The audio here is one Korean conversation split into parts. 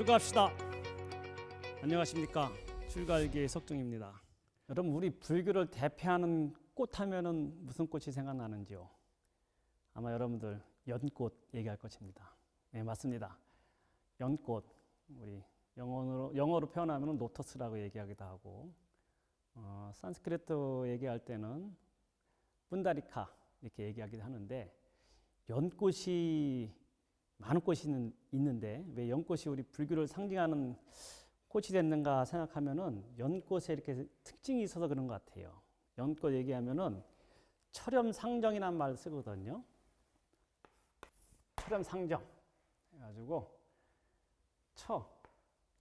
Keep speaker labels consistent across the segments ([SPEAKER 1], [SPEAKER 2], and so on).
[SPEAKER 1] 출가합시다. 안녕하십니까, 출가일기의 석중입니다. 여러분, 우리 불교를 대표하는 꽃 하면은 무슨 꽃이 생각나는지요? 아마 여러분들 연꽃 얘기할 것입니다. 네, 맞습니다. 연꽃, 우리 영어로 표현하면 로터스라고 얘기하기도 하고, 산스크리트 얘기할 때는 뿐다리카 이렇게 얘기하기도 하는데, 연꽃이 많은 꽃이 있는데 왜 연꽃이 우리 불교를 상징하는 꽃이 됐는가 생각하면은 연꽃에 이렇게 특징이 있어서 그런 것 같아요. 연꽃 얘기하면은 철염상정이라는 말을 쓰거든요. 철염상정 해가지고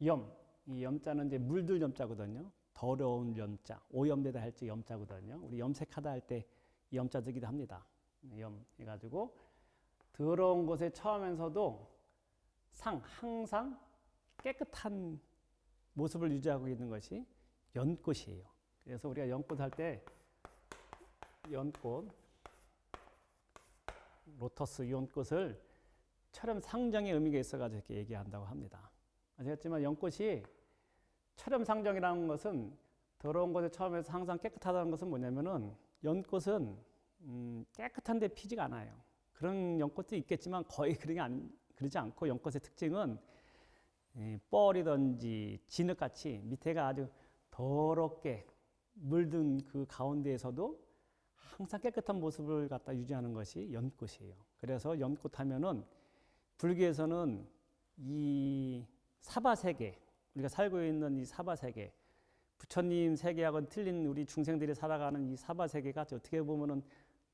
[SPEAKER 1] 이 염자는 이제 물들 염자거든요. 더러운 염자, 오염되다 할 때 염자거든요. 우리 염색하다 할 때 이 염자 쓰기도 합니다. 염 해가지고 더러운 곳에 처하면서도 항상 깨끗한 모습을 유지하고 있는 것이 연꽃이에요. 그래서 우리가 연꽃 할 때 연꽃, 로터스 연꽃을 철염상정의 의미가 있어가지고 이렇게 얘기한다고 합니다. 아시겠지만 연꽃이 철염상정이라는 것은 더러운 곳에 처하면서 항상 깨끗하다는 것은 뭐냐면은 연꽃은 깨끗한데 피지가 않아요. 그런 연꽃도 있겠지만 거의 그러지 않고 연꽃의 특징은 뻘이든지 진흙같이 밑에가 아주 더럽게 물든 그 가운데에서도 항상 깨끗한 모습을 갖다 유지하는 것이 연꽃이에요. 그래서 연꽃 하면은 불교에서는 이 사바세계, 우리가 살고 있는 이 사바세계, 부처님 세계하고는 틀린 우리 중생들이 살아가는 이 사바세계가 어떻게 보면은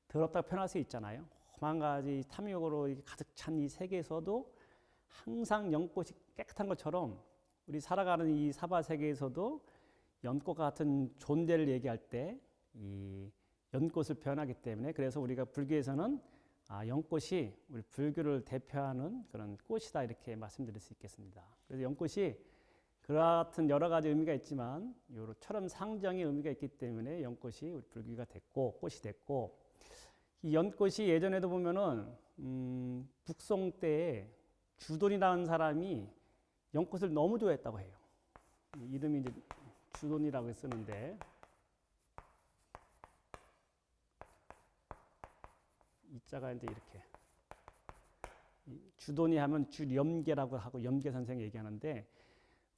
[SPEAKER 1] 더럽다고 표현할 수 있잖아요. 만 가지 탐욕으로 가득 찬 이 세계에서도 항상 연꽃이 깨끗한 것처럼 우리 살아가는 이 사바 세계에서도 연꽃 같은 존재를 얘기할 때 이 연꽃을 표현하기 때문에, 그래서 우리가 불교에서는 연꽃이 우리 불교를 대표하는 그런 꽃이다 이렇게 말씀드릴 수 있겠습니다. 그래서 연꽃이 그와 같은 여러 가지 의미가 있지만 요처럼 상정의 의미가 있기 때문에 연꽃이 우리 불교가 됐고 꽃이 됐고, 이 연꽃이 예전에도 보면은 북송 때에 주돈이라는 사람이 연꽃을 너무 좋아했다고 해요. 이름이 이제 주돈이라고 쓰는데, 이 자가 이제 이렇게 주돈이 하면 주염계라고 하고 염계 선생이 얘기하는데,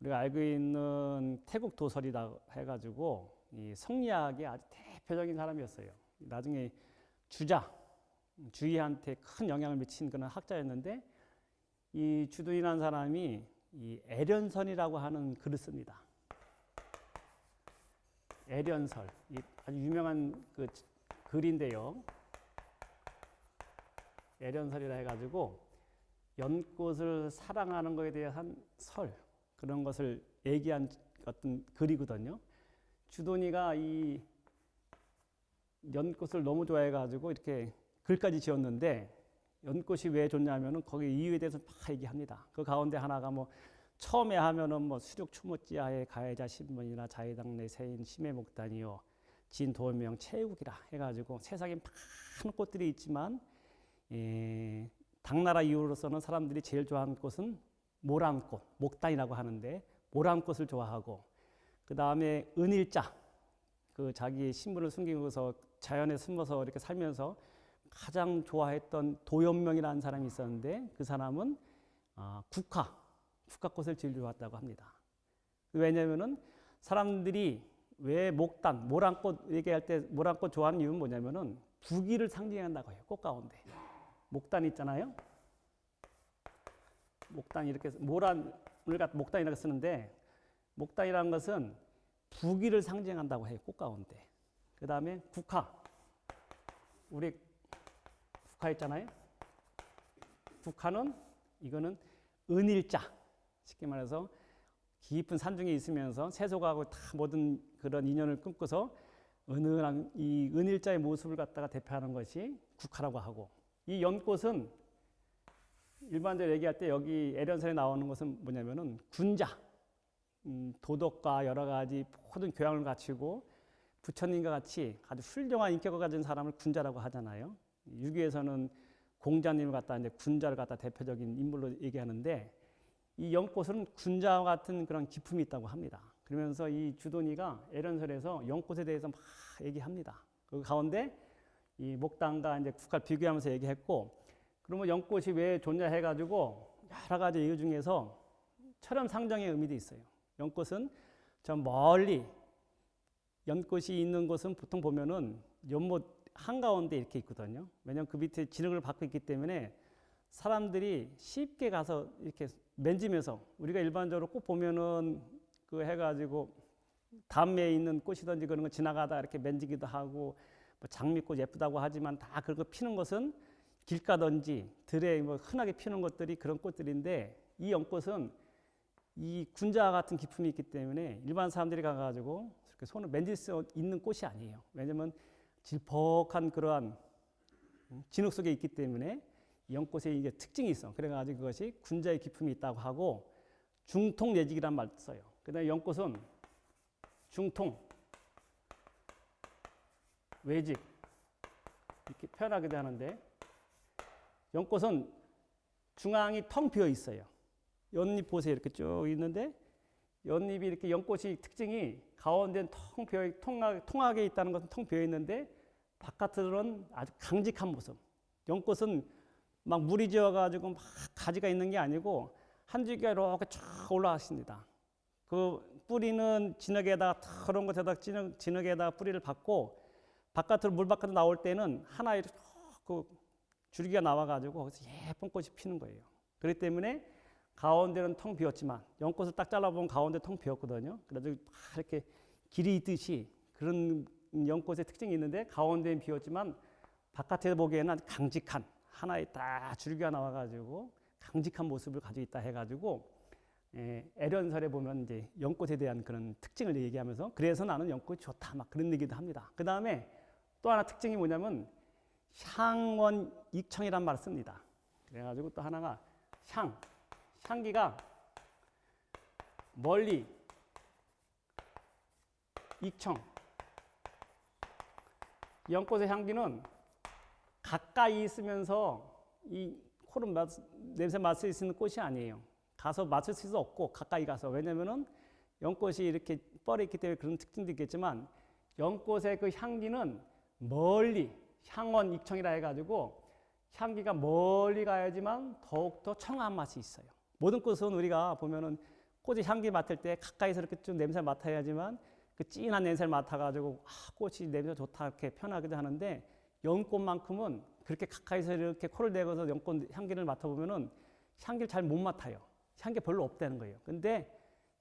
[SPEAKER 1] 우리가 알고 있는 태국 도설이다 해가지고 이 성리학의 아주 대표적인 사람이었어요. 나중에 주의한테 큰 영향을 미친 그런 학자였는데, 이 주돈이라는 사람이 이 애련선이라고 하는 글을 씁니다. 애련설, 이 아주 유명한 그 글인데요. 애련설이라 해가지고 연꽃을 사랑하는 것에 대한 그런 것을 얘기한 어떤 글이거든요. 주돈이가 이 연꽃을 너무 좋아해가지고 이렇게 글까지 지었는데, 연꽃이 왜 좋냐면은 거기 이유에 대해서 막 얘기합니다. 그 가운데 하나가 처음에 하면은 수륙 추모지하에 가해자 신문이나 자의당내 세인 심해 목단이요 진 도명 체국이라 해가지고 세상에 많은 꽃들이 있지만 당나라 이후로서는 사람들이 제일 좋아하는 꽃은 모란꽃, 목단이라고 하는데 모란꽃을 좋아하고, 그 다음에 은일자, 그 자기 신분을 숨기고서 자연에 숨어서 이렇게 살면서 가장 좋아했던 도연명이라는 사람이 있었는데, 그 사람은 국화꽃을 제일 좋아했다고 합니다. 왜냐면은 사람들이 왜 모란꽃 얘기할 때 모란꽃 좋아하는 이유는 뭐냐면은 부귀를 상징한다고 해요. 꽃 가운데 목단 있잖아요. 목단 이렇게 목단이라고 쓰는데, 목단이라는 것은 부귀를 상징한다고 해요. 꽃 가운데. 그 다음에 우리 국화 있잖아요. 국화는 이거는 은일자, 쉽게 말해서 깊은 산중에 있으면서 세속하고 다 모든 그런 인연을 끊고서 은은한 이 은일자의 모습을 갖다가 대표하는 것이 국화라고 하고, 이 연꽃은 일반적으로 얘기할 때 여기 애련설에 나오는 것은 뭐냐면은 군자, 도덕과 여러 가지 모든 교양을 갖추고 부처님과 같이 아주 훌륭한 인격을 가진 사람을 군자라고 하잖아요. 유교에서는 공자님을 갖다 이제 군자를 갖다 대표적인 인물로 얘기하는데, 이 연꽃은 군자와 같은 그런 기품이 있다고 합니다. 그러면서 이 주돈이가 애련설에서 연꽃에 대해서 막 얘기합니다. 그 가운데 이 목단과 이제 국화를 비교하면서 얘기했고, 그러면 연꽃이 왜 좋냐 해가지고 여러 가지 이유 중에서 철암상정의 의미도 있어요. 연꽃은 저 멀리 연꽃이 있는 곳은 보통 보면은 연못 한가운데 이렇게 있거든요. 왜냐하면 그 밑에 진흙을 받고 있기 때문에 사람들이 쉽게 가서 이렇게 만지면서, 우리가 일반적으로 꼭 보면은 그 해가지고 담에 있는 꽃이든지 그런 거 지나가다 이렇게 만지기도 하고, 뭐 장미꽃 예쁘다고 하지만 다 그런 거 피는 것은 길가든지 들에 뭐 흔하게 피는 것들이 그런 꽃들인데, 이 연꽃은 이 군자 같은 기품이 있기 때문에 일반 사람들이 가가지고 이렇게 손을 만질 수 있는 꽃이 아니에요. 왜냐면 질퍽한 그러한 진흙 속에 있기 때문에 연꽃의 이게 특징이 있어. 그래가지고 그것이 군자의 기품이 있다고 하고, 중통내직이란 말 써요. 그다음에 연꽃은 중통, 외직 이렇게 표현하기도 하는데, 연꽃은 중앙이 텅 비어 있어요. 연잎 보세요. 이렇게 쭉 있는데 연잎이 이렇게 연꽃이 특징이 가운데는 통하게 있다는 것은 텅 비어 있는데 바깥으로는 아주 강직한 모습. 연꽃은 막 물이 지어가지고 막 가지가 있는 게 아니고 한 줄기가 이렇게 쭉 올라가십니다. 그 뿌리는 진흙에다가 그런 것에다 진흙에다가 뿌리를 받고, 바깥으로 물 밖으로 나올 때는 하나의 그 줄기가 나와가지고 거기서 예쁜 꽃이 피는 거예요. 그렇기 때문에 가운데는 텅 비었지만, 연꽃을 딱 잘라보면 가운데 텅 비었거든요. 그래서 이렇게 길이 있듯이 그런 연꽃의 특징이 있는데, 가운데는 비었지만 바깥에서 보기에는 아주 강직한 하나의 딱 줄기가 나와가지고 강직한 모습을 가지고 있다 해가지고, 애련설에 보면 이제 연꽃에 대한 그런 특징을 얘기하면서, 그래서 나는 연꽃이 좋다 막 그런 얘기도 합니다. 그 다음에 또 하나 특징이 뭐냐면 향원익청이란 말을 씁니다. 그래가지고 또 하나가 향기가 멀리, 익청. 연꽃의 향기는 가까이 있으면서 이 코로 냄새 맡을 수 있는 꽃이 아니에요. 가서 맡을 수 없고 가까이 가서. 왜냐면은 연꽃이 이렇게 뻘에 있기 때문에 그런 특징도 있겠지만, 연꽃의 그 향기는 멀리, 향원 익청이라 해가지고 향기가 멀리 가야지만 더욱더 청아한 맛이 있어요. 모든 꽃은 우리가 보면은 꽃의 향기 맡을 때 가까이서 이렇게 좀 냄새를 맡아야지만 그 진한 냄새를 맡아가지고 꽃이 냄새 좋다 이렇게 표현하기도 하는데, 연꽃만큼은 그렇게 가까이서 이렇게 코를 대고서 연꽃 향기를 맡아보면은 향기를 잘 못 맡아요. 향기 별로 없다는 거예요. 근데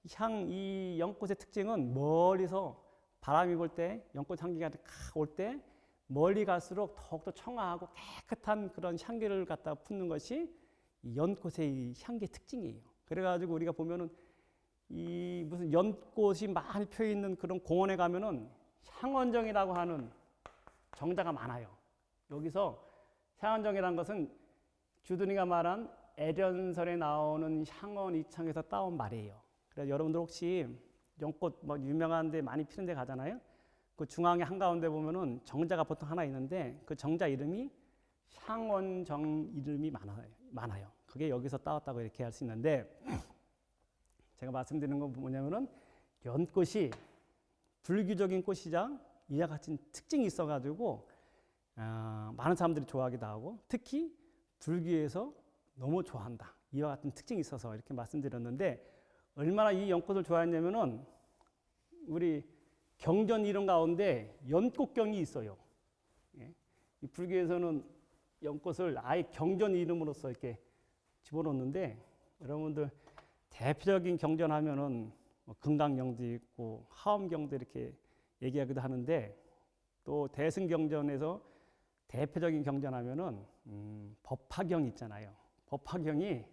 [SPEAKER 1] 이 연꽃의 특징은 멀리서 바람이 불 때, 연꽃 향기가 올 때 멀리 갈수록 더욱더 청아하고 깨끗한 그런 향기를 갖다 품는 것이 이 연꽃의 향기의 특징이에요. 그래가지고 우리가 보면은 이 무슨 연꽃이 많이 펴 있는 그런 공원에 가면은 향원정이라고 하는 정자가 많아요. 여기서 향원정이라는 것은 주둔이가 말한 애련설에 나오는 향원이청에서 따온 말이에요. 그래서 여러분들 혹시 연꽃 뭐 유명한 데 많이 피는 데 가잖아요. 그 중앙에 한가운데 보면은 정자가 보통 하나 있는데, 그 정자 이름이 향원정 이름이 많아요. 그게 여기서 따왔다고 이렇게 할 수 있는데, 제가 말씀드리는 건 뭐냐면은 연꽃이 불규적인 꽃이자 이와 같은 특징이 있어가지고 많은 사람들이 좋아하기도 하고, 특히 불교에서 너무 좋아한다, 이와 같은 특징이 있어서 이렇게 말씀드렸는데, 얼마나 이 연꽃을 좋아했냐면은 우리 경전 이름 가운데 연꽃경이 있어요. 이 불교에서는 연꽃을 아예 경전 이름으로서 이렇게 집어넣는데, 여러분들 대표적인 경전하면은 뭐 금강경도 있고 하엄경도 이렇게 얘기하기도 하는데, 또 대승경전에서 대표적인 경전하면은 법화경 있잖아요. 법화경이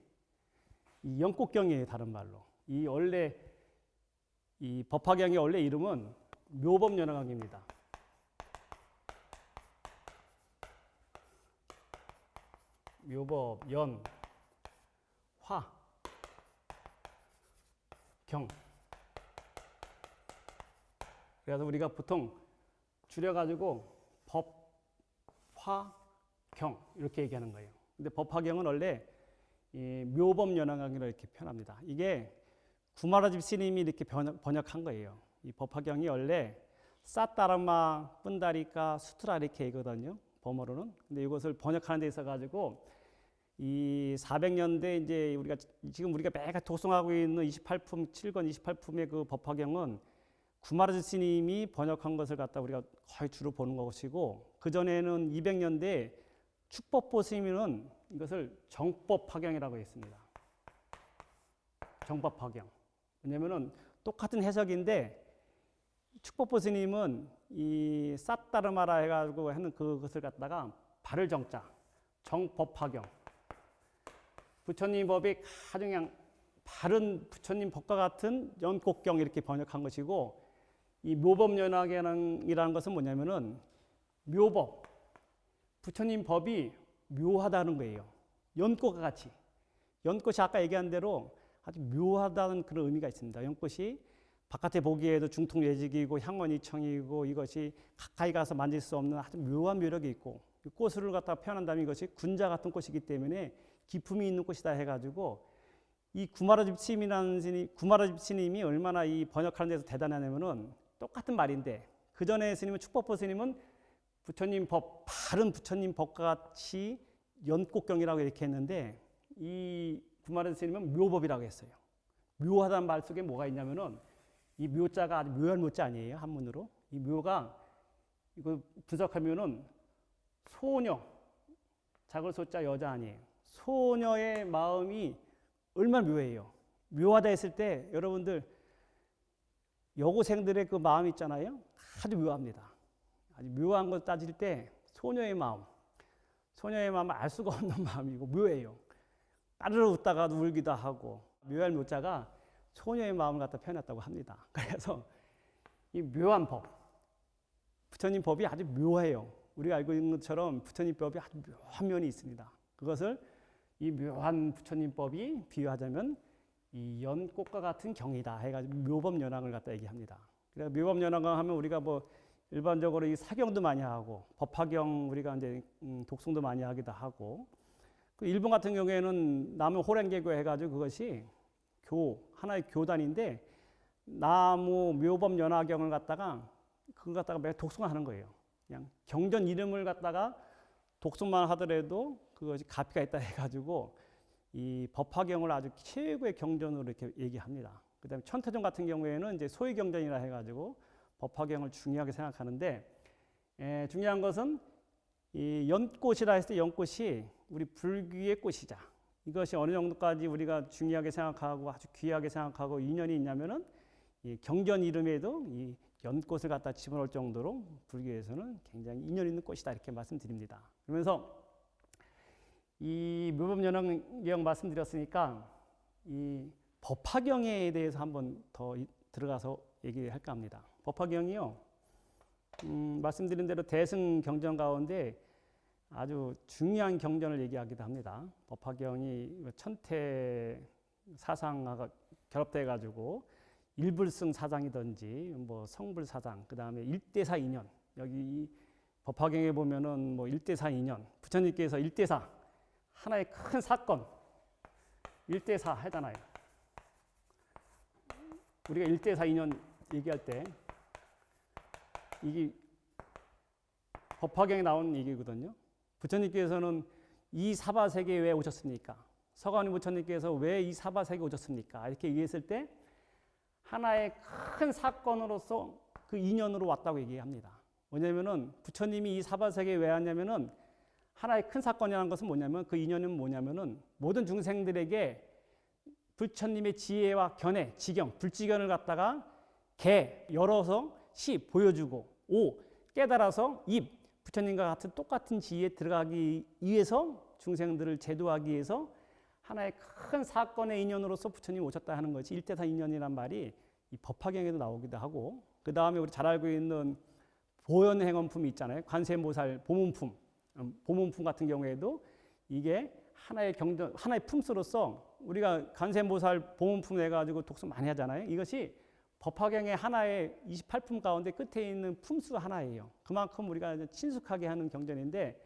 [SPEAKER 1] 이 연꽃경이에요. 다른 말로 이 원래 이 법화경의 원래 이름은 묘법연화경입니다. 묘법, 연, 화, 경. 그래서 우리가 보통 줄여가지고 법, 화, 경 이렇게 얘기하는 거예요. 근데 법화경은 원래 이 묘법연화경이라고 이렇게 표현합니다. 이게 구마라집 스님이 이렇게 번역한 거예요. 이 법화경이 원래 사따르마 푼다리카 수트라 이렇게 이거든요. 범어로는. 근데 이것을 번역하는 데 있어 가지고 이 400년대 이제 지금 우리가 매가 독송하고 있는 28품 7권 28품의 그 법화경은 구마라집 스님이 번역한 것을 갖다 우리가 거의 주로 보는 것이고, 그 전에는 200년대 축법보 스님은 이것을 정법화경이라고 했습니다. 정법화경. 왜냐면은 똑같은 해석인데 축법보 스님은 이 사따르마라 해가지고 하는 그것을 갖다가 발을 정자 정법화경. 부처님 법이 아주 그냥 바른 부처님 법과 같은 연꽃경 이렇게 번역한 것이고, 이 묘법연화경이라는 것은 뭐냐면은 묘법, 부처님 법이 묘하다는 거예요. 연꽃과 같이. 연꽃이 아까 얘기한 대로 아주 묘하다는 그런 의미가 있습니다. 연꽃이 바깥에 보기에도 중통외직이고 향원이청이고 이것이 가까이 가서 만질 수 없는 아주 묘한 매력이 있고, 꽃을 갖다 표현한다면 이것이 군자 같은 꽃이기 때문에 기품이 있는 꽃이다 해가지고, 이 구마라집 스님이 얼마나 이 번역하는 데서 대단하냐면은 똑같은 말인데, 그 전에 스님은 축법보 스님은 부처님 법, 바른 부처님 법과 같이 연꽃경이라고 이렇게 했는데, 이 구마라집 스님은 묘법이라고 했어요. 묘하다는 말 속에 뭐가 있냐면은 이 묘자가 아주 묘한 묘자 아니에요, 한문으로. 이 묘가 이거 분석하면은 소녀, 작을 소자 여자 아니에요. 소녀의 마음이 얼마나 묘해요. 묘하다 했을 때 여러분들 여고생들의 그 마음 있잖아요. 아주 묘합니다. 아주 묘한 걸 따질 때 소녀의 마음은 알 수가 없는 마음이고 묘해요. 까르르 웃다가도 울기도 하고, 묘할 묘자가 소녀의 마음을 갖다 표현했다고 합니다. 그래서 이 묘한 법, 부처님 법이 아주 묘해요. 우리가 알고 있는 것처럼 부처님 법이 아주 묘한 면이 있습니다. 그것을 이 묘한 부처님 법이 비유하자면 이 연꽃과 같은 경이다 해가지고 묘법연화경을 갖다 얘기합니다. 그래서 묘법연화경 하면 우리가 뭐 일반적으로 이 사경도 많이 하고 법화경 우리가 이제 독송도 많이 하기도 하고, 그 일본 같은 경우에는 나무 호랭개교 해가지고 그것이 하나의 교단인데 나무 묘법연화경을 갖다가 그걸 갖다가 매일 독송하는 거예요. 그냥 경전 이름을 갖다가 독송만 하더라도 그것이 가피가 있다 해가지고 이 법화경을 아주 최고의 경전으로 이렇게 얘기합니다. 그다음에 천태종 같은 경우에는 이제 소위 경전이라 해가지고 법화경을 중요하게 생각하는데, 중요한 것은 이 연꽃이라 했을 때 연꽃이 우리 불귀의 꽃이자, 이것이 어느 정도까지 우리가 중요하게 생각하고 아주 귀하게 생각하고 인연이 있냐면은 이 경전 이름에도 이 연꽃을 갖다 집어넣을 정도로 불교에서는 굉장히 인연 있는 꽃이다 이렇게 말씀드립니다. 그러면서 이 묘법연화경 말씀드렸으니까 이 법화경에 대해서 한번 더 들어가서 얘기할까 합니다. 법화경이요, 말씀드린 대로 대승 경전 가운데 아주 중요한 경전을 얘기하기도 합니다. 법화경이 천태 사상과 결합돼 가지고 일불승 사상이든지 뭐 성불 사상, 그 다음에 일대사 인연, 여기 이 법화경에 보면은 뭐 일대사 인연, 부처님께서 일대사 하나의 큰 사건 일대사 하잖아요. 우리가 일대사 인연 얘기할 때 이게 법화경에 나온 얘기거든요. 부처님께서는 이 사바세계에 왜 오셨습니까? 서가모니 부처님께서 왜 이 사바세계에 오셨습니까? 이렇게 얘기했을 때 하나의 큰 사건으로서 그 인연으로 왔다고 얘기합니다. 왜냐면은 부처님이 이 사바세계에 왜 왔냐면은 하나의 큰 사건이라는 것은 뭐냐면, 그 인연은 뭐냐면은 모든 중생들에게 부처님의 지혜와 견해, 지경, 불지견을 갖다가 열어서 보여주고, 깨달아서 부처님과 같은 똑같은 지혜에 들어가기 위해서 중생들을 제도하기 위해서 하나의 큰 사건의 인연으로서 부처님이 오셨다 하는 것이 일대사 인연이란 말이 이 법화경에도 나오기도 하고, 그 다음에 우리 잘 알고 있는 보현행원품이 있잖아요. 관세음보살 보문품 같은 경우에도 이게 하나의 경전, 하나의 품수로서 우리가 관세음보살 보문품 해가지고 독서 많이 하잖아요. 이것이 법화경의 하나의 28품 가운데 끝에 있는 품수 하나예요. 그만큼 우리가 친숙하게 하는 경전인데,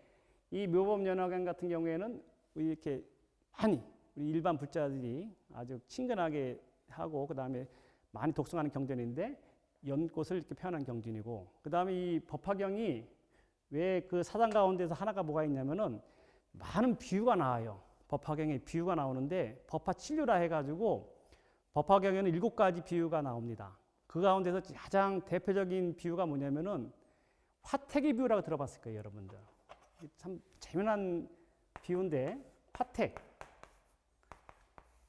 [SPEAKER 1] 이 묘법연화경 같은 경우에는 이렇게 많이 우리 일반 불자들이 아주 친근하게 하고 그다음에 많이 독송하는 경전인데 연꽃을 이렇게 표현한 경전이고 그다음에 이 법화경이 왜 그 사상 가운데서 하나가 뭐가 있냐면은 많은 비유가 나와요. 법화경에 비유가 나오는데 법화칠류라 해가지고 법화경에는 7가지 비유가 나옵니다. 그 가운데서 가장 대표적인 비유가 뭐냐면은 화택의 비유라고 들어봤을 거예요, 여러분들. 참 재미난 비유인데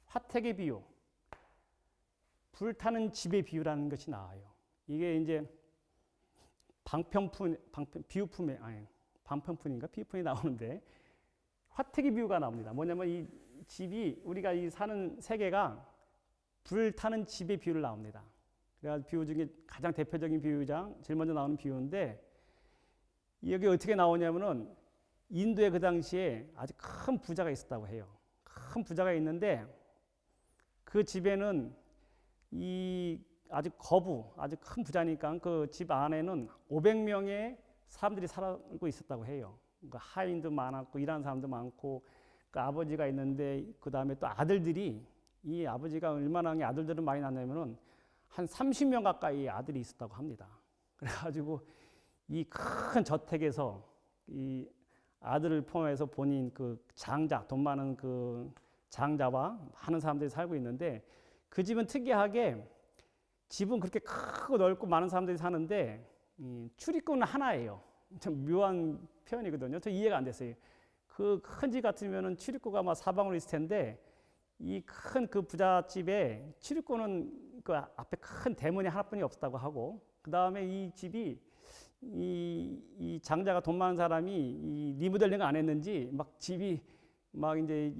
[SPEAKER 1] 화택의 비유, 불타는 집의 비유라는 것이 나와요. 이게 이제 방편푼인가 비유품이 나오는데 화택의 비유가 나옵니다. 뭐냐면 이 집이 우리가 이 사는 세계가 불타는 집의 비유를 나옵니다. 그래서 비유 중에 가장 대표적인 비유장 제일 먼저 나오는 비유인데 여기 어떻게 나오냐면은 인도에 그 당시에 아주 큰 부자가 있었다고 해요. 큰 부자가 있는데 그 집에는 이 아주 큰 부자니까 그 집 안에는 500명의 사람들이 살고 있었다고 해요. 그러니까 하인도 많았고 일하는 사람도 많고 그 아버지가 있는데 그 다음에 또 아들들이 이 아버지가 얼마나 아들들은 많이 낳냐면은 한 30명 가까이 아들이 있었다고 합니다. 그래가지고 이 큰 저택에서 이 아들을 포함해서 본인 그 장자, 돈 많은 그 장자와 많은 사람들이 살고 있는데 그 집은 특이하게 집은 그렇게 크고 넓고 많은 사람들이 사는데 출입구는 하나예요. 참 묘한 표현이거든요. 저 이해가 안 됐어요. 그 큰 집 같으면은 출입구가 막 사방으로 있을 텐데 이 큰 그 부잣집에 출입구는 그 앞에 큰 대문이 하나뿐이 없었다고 하고 그 다음에 이 집이 이 장자가 돈 많은 사람이 이 리모델링 안 했는지 막 집이 막 이제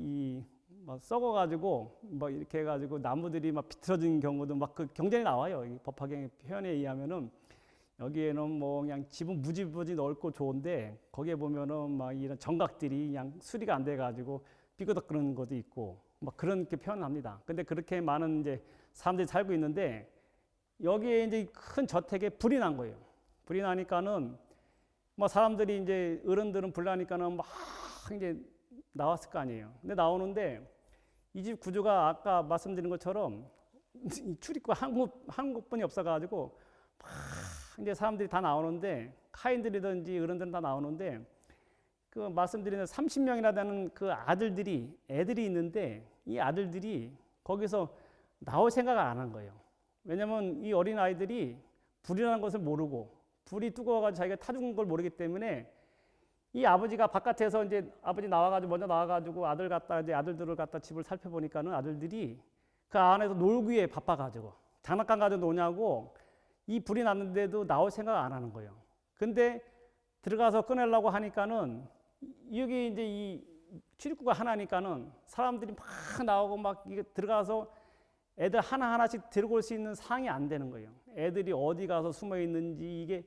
[SPEAKER 1] 막 썩어가지고 막 이렇게 해가지고 나무들이 막 비틀어진 경우도 막 그 경전이 나와요. 이 법화경의 표현에 의하면은 여기에는 뭐 그냥 집은 무지무지 넓고 좋은데 거기에 보면은 막 이런 정각들이 그냥 수리가 안 돼가지고 삐그덕거리는 것도 있고 막 그런 게 표현합니다. 근데 그렇게 많은 이제 사람들이 살고 있는데 여기에 이제 큰 저택에 불이 난 거예요. 불이 나니까는 뭐 사람들이 이제 어른들은 불 나니까는 막 이제 나왔을 거 아니에요. 근데 나오는데 이 집 구조가 아까 말씀드린 것처럼 출입구 한 곳뿐이 없어가지고 막 이제 사람들이 다 나오는데 카인들이든지 어른들은 다 나오는데 그 말씀드린 30명이나 되는 그 애들이 있는데 이 아들들이 거기서 나올 생각을 안 한 거예요. 왜냐면 이 어린 아이들이 불이라는 것을 모르고 불이 뜨거워가지고 자기가 타 죽은 걸 모르기 때문에 이 아버지가 바깥에서 이제 아버지 먼저 나와가지고 아들들을 갖다 집을 살펴보니까는 아들들이 그 안에서 놀기에 바빠가지고 장난감 가지고 노냐고 이 불이 났는데도 나올 생각 안 하는 거예요. 근데 들어가서 꺼내려고 하니까는 여기 이제 이 출입구가 하나니까는 사람들이 막 나오고 막 이게 들어가서 애들 하나하나씩 들고 올 수 있는 상황이 안 되는 거예요. 애들이 어디 가서 숨어 있는지 이게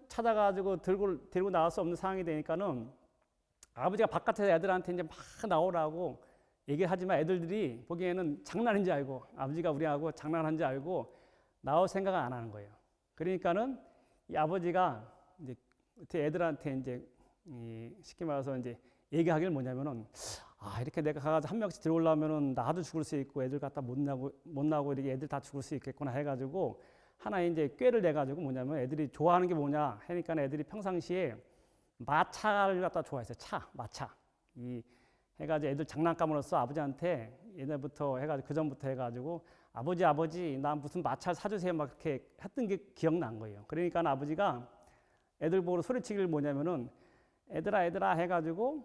[SPEAKER 1] 찾아가지고 데리고 나올 수 없는 상황이 되니까는 아버지가 바깥에서 애들한테 이제 막 나오라고 얘기를 하지만 애들들이 보기에는 장난인 줄 알고 아버지가 우리하고 장난한 줄 알고 나올 생각을 안 하는 거예요. 그러니까는 이 아버지가 이제 애들한테 이제 쉽게 말해서 이제 얘기하기를 뭐냐면은 이렇게 내가 가가지고 한 명씩 들어오려면은 나도 죽을 수 있고 애들 갖다 못 나고 이렇게 애들 다 죽을 수 있겠구나 해가지고 하나 이제 꾀를 내가지고 뭐냐면 애들이 좋아하는 게 뭐냐 하니까 애들이 평상시에 마차를 갖다 좋아했어요. 마차. 해가지고 애들 장난감으로써 아버지한테 옛날부터 해가지고 그 전부터 해가지고 아버지 나 무슨 마차를 사주세요 막 이렇게 했던 게 기억난 거예요. 그러니까 아버지가 애들 보고 소리치기를 뭐냐면은 애들아 해가지고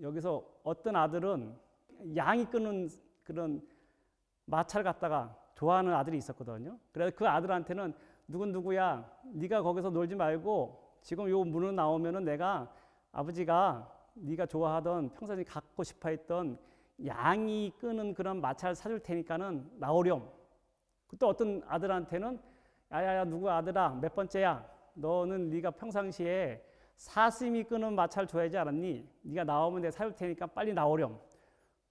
[SPEAKER 1] 여기서 어떤 아들은 양이 끄는 그런 마차를 갖다가 좋아하는 아들이 있었거든요. 그래서 그 아들한테는 누구야 네가 거기서 놀지 말고 지금 요 문으로 나오면은 내가 아버지가 네가 좋아하던 평소에 갖고 싶어 했던 양이 끄는 그런 마차를 사줄 테니까는 나오렴. 또 어떤 아들한테는 야야야 누구 아들아 몇 번째야 너는 네가 평상시에 사슴이 끄는 마차를 좋아하지 않았니? 네가 나오면 내가 사줄 테니까 빨리 나오렴.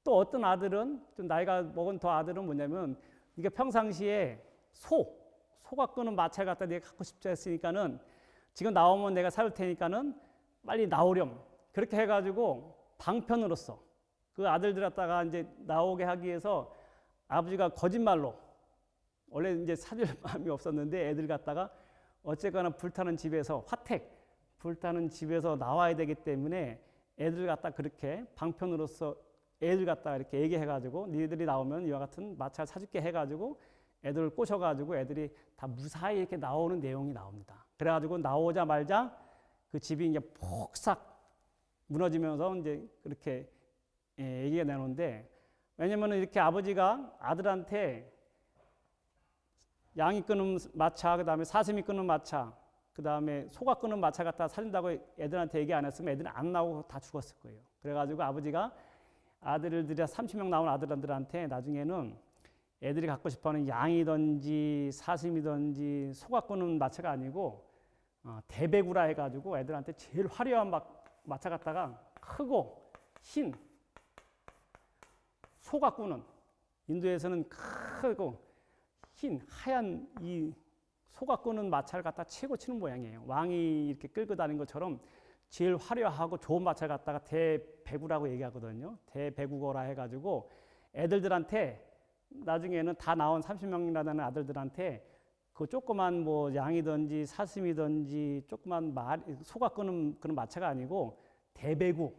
[SPEAKER 1] 또 어떤 아들은 좀 나이가 먹은 더 아들은 뭐냐면 네가 평상시에 소가 끄는 마차를 갖다 내가 갖고 싶지 했으니까는 지금 나오면 내가 사줄 테니까는 빨리 나오렴. 그렇게 해가지고 방편으로서 그 아들들 갖다가 이제 나오게 하기 위해서 아버지가 거짓말로, 원래 이제 사줄 마음이 없었는데 애들 갖다가 어쨌거나 불타는 집에서, 불타는 집에서 나와야 되기 때문에 애들 갖다 그렇게 방편으로서 애들 갖다가 이렇게 얘기해가지고 니들이 나오면 이와 같은 마차를 사줄게 해가지고 애들을 꼬셔가지고 애들이 다 무사히 이렇게 나오는 내용이 나옵니다. 그래가지고 나오자마자 그 집이 이제 폭삭 무너지면서 이제 그렇게 얘기가 나오는데, 왜냐면 이렇게 아버지가 아들한테 양이 끄는 마차, 그 다음에 사슴이 끄는 마차, 그 다음에 소가 끄는 마차 갖다 사준다고 애들한테 얘기 안 했으면 애들은 안 나오고 다 죽었을 거예요. 그래가지고 아버지가 아들들이 30명 나온 아들들한테 나중에는 애들이 갖고 싶어하는 양이든지 사슴이든지 소가 끄는 마차가 아니고 대배구라 해가지고 애들한테 제일 화려한 마차 갖다가 크고 흰 소가 꾸는, 인도에서는 크고 흰 하얀 이 소가 끄는 마차를 갖다 치고 치는 모양이에요. 왕이 이렇게 끌고 다니는 것처럼 제일 화려하고 좋은 마차를 갖다가 대배구라고 얘기하거든요. 대배구거라 해가지고 애들들한테 나중에는 다 나온 30명이라는 아들들한테 그 조그만 뭐 양이든지 사슴이든지 조그만 소가 끄는 그런 마차가 아니고 대배구,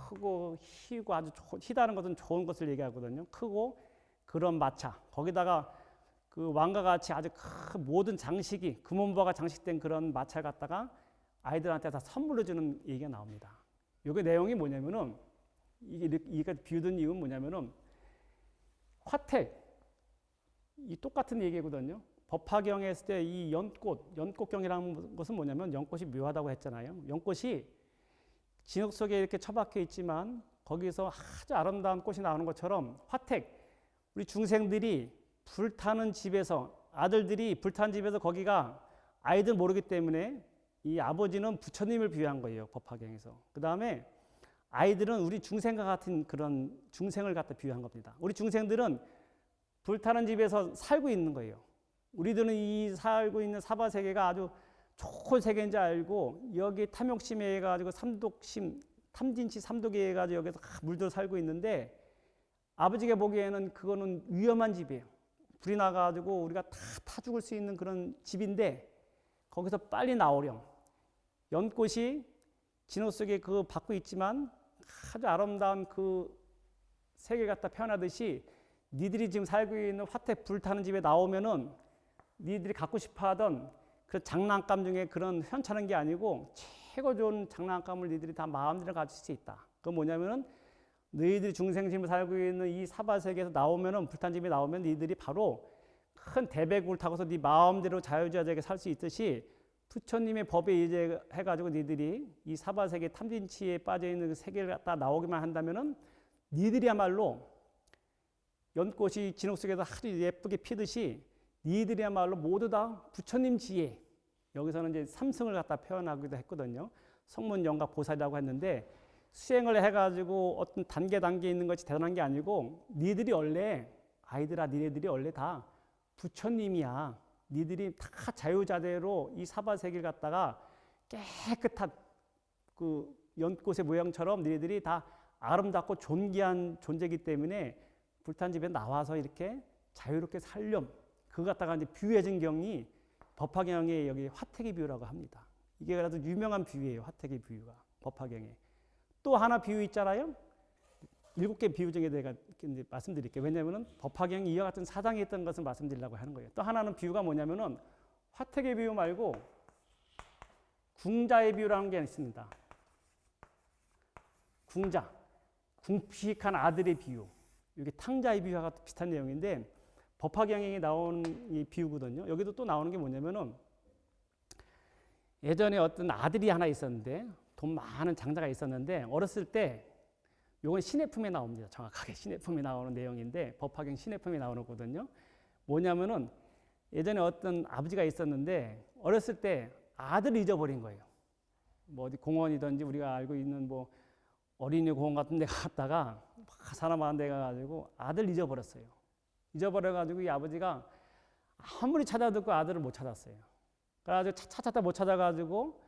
[SPEAKER 1] 크고 희고 아주 희다는 것은 좋은 것을 얘기하거든요. 크고 그런 마차, 거기다가 그 왕과 같이 아주 큰 모든 장식이 금은보화가 장식된 그런 마차를 갖다가 아이들한테 다 선물로 주는 얘기가 나옵니다. 이게 내용이 뭐냐면은, 이게 비유된 이유는 뭐냐면은 화택, 이 똑같은 얘기거든요. 법화경에 했을 때 이 연꽃경이라는 것은 뭐냐면 연꽃이 묘하다고 했잖아요. 연꽃이 진흙 속에 이렇게 처박혀 있지만 거기서 아주 아름다운 꽃이 나오는 것처럼 화택, 우리 중생들이 불타는 집에서, 아들들이 불타는 집에서 거기가 아이들 모르기 때문에 이 아버지는 부처님을 비유한 거예요. 법화경에서. 그 다음에 아이들은 우리 중생과 같은 그런 중생을 갖다 비유한 겁니다. 우리 중생들은 불타는 집에서 살고 있는 거예요. 우리들은 이 살고 있는 사바세계가 아주 좋은 세계인지 알고 여기 탐욕심에 해가지고 삼독심, 탐진치 삼독에 해가지고 여기서 물들어 살고 있는데, 아버지가 보기에는 그거는 위험한 집이에요. 불이 나가지고 우리가 타 죽을 수 있는 그런 집인데 거기서 빨리 나오렴. 연꽃이 진흙 속에 그 받고 있지만 아주 아름다운 그 세계 갖다 표현하듯이 니들이 지금 살고 있는 화택 불타는 집에 나오면은 니들이 갖고 싶어하던 그 장난감 중에 그런 현찮은 게 아니고 최고 좋은 장난감을 니들이 다 마음대로 가질 수 있다. 그건 뭐냐면은 너희들이 중생심을 살고 있는 이 사바세계에서 나오면은, 불탄 집에 나오면 니들이 바로 큰 대배구를 타고서 네 마음대로 자유자재하게 살 수 있듯이 부처님의 법에 의지해가지고 니들이 이 사바세계 탐진치에 빠져있는 그 세계를 갖다 나오기만 한다면은 니들이야말로 연꽃이 진흙 속에서 아주 예쁘게 피듯이 니들이야말로 모두 다 부처님 지혜, 여기서는 이제 삼승을 갖다 표현하기도 했거든요. 성문 영각 보살이라고 했는데, 수행을 해가지고 어떤 단계 있는 것이 대단한 게 아니고 니들이 원래, 아이들아 니네들이 원래 다 부처님이야. 니들이 다 자유자재로 이 사바세계를 갖다가 깨끗한 그 연꽃의 모양처럼 니네들이 다 아름답고 존귀한 존재이기 때문에 불탄 집에 나와서 이렇게 자유롭게 살렴. 그거 갖다가 이제 비유해진 경이 법화경의 여기 화택의 비유라고 합니다. 이게 아주 유명한 비유예요. 화택의 비유가 법화경에. 또 하나 비유 있잖아요. 7개 비유 중에 내가 말씀드릴게요. 왜냐하면 법화경이 이와 같은 사장이 있던 것을 말씀드리려고 하는 거예요. 또 하나는 비유가 뭐냐면은 화택의 비유 말고 궁자의 비유라는 게 있습니다. 궁자, 궁핍한 아들의 비유. 이게 탕자의 비유와 비슷한 내용인데 법화경에 나온 이 비유거든요. 여기도 또 나오는 게 뭐냐면은 예전에 어떤 아들이 하나 있었는데, 돈 많은 장자가 있었는데, 어렸을 때, 요건 신해품에 나옵니다. 정확하게 신해품에 나오는 내용인데, 법화경 신해품에 나오는 거거든요. 뭐냐면은 예전에 어떤 아버지가 있었는데 어렸을 때 아들을 잊어버린 거예요. 뭐 어디 공원이든지 우리가 알고 있는 뭐 어린이 공원 같은 데 갔다가 사람 많은 데 가가지고 아들 잊어버렸어요. 잊어버려가지고 이 아버지가 아무리 찾아도 그 아들을 못 찾았어요. 그래가지고 찾다 못 찾아가지고